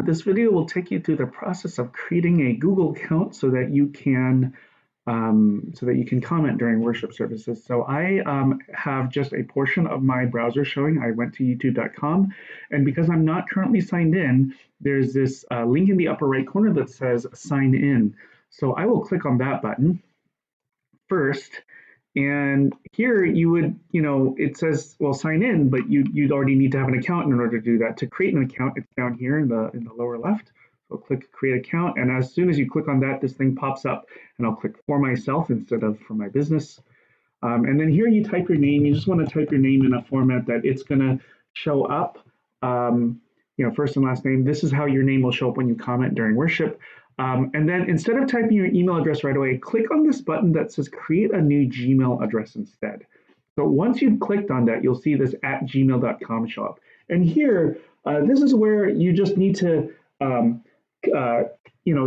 this video will take you through the process of creating a Google account so that you can comment during worship services. So I have just a portion of my browser showing. I went to youtube.com, and because I'm not currently signed in, there's this link in the upper right corner that says sign in. So I will click on that button first. And here you would, it says, well, sign in, but you'd already need to have an account in order to do that. To create an account, it's down here in the lower left. So click create account, and as soon as you click on that, this thing pops up, and I'll click for myself instead of for my business. And then here you type your name. You just want to type your name in a format that it's going to show up, first and last name. This is how your name will show up when you comment during worship. And then instead of typing your email address right away, click on this button that says create a new Gmail address instead. So once you've clicked on that, you'll see this @gmail.com show up. And here, this is where you just need to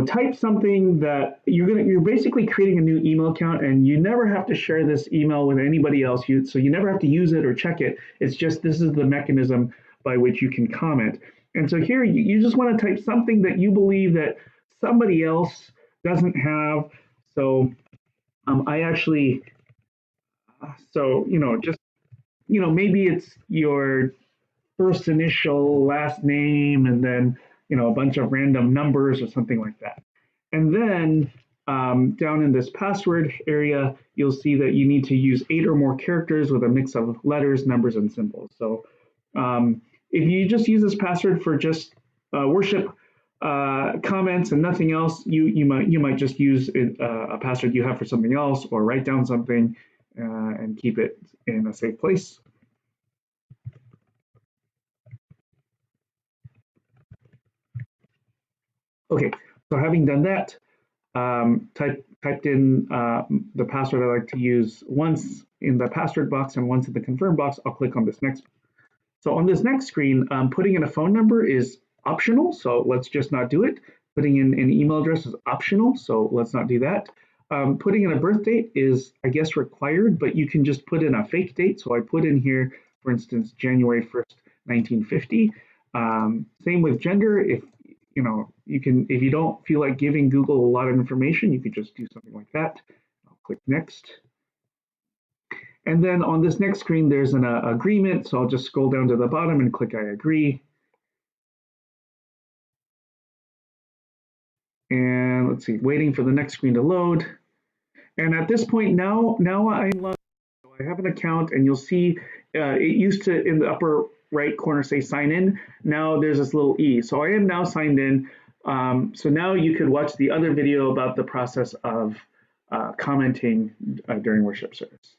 type something that you're basically creating a new email account, and you never have to share this email with anybody else. So you never have to use it or check it. It's just, this is the mechanism by which you can comment. And so here you just want to type something that you believe that somebody else doesn't have. So maybe it's your first initial, last name, and then a bunch of random numbers or something like that. And then down in this password area, you'll see that you need to use 8 or more characters with a mix of letters, numbers, and symbols. So if you just use this password for just worship comments and nothing else, you might just use a password you have for something else, or write down something and keep it in a safe place. Okay, so having done that, typed in the password I like to use once in the password box and once in the confirm box, I'll click on this next. So on this next screen, putting in a phone number is optional, so let's just not do it. Putting in an email address is optional, so let's not do that. Putting in a birth date is, I guess, required, but you can just put in a fake date. So I put in here, for instance, January 1st, 1950. Same with gender. If you don't feel like giving Google a lot of information, you could just do something like that. I'll click next. And then on this next screen, there's an agreement. So I'll just scroll down to the bottom and click I agree. And let's see, waiting for the next screen to load. And at this point now I'm logged in. So I have an account, and you'll see it used to, in the upper right corner, say sign in. Now there's this little E. So I am now signed in. So now you could watch the other video about the process of commenting during worship service.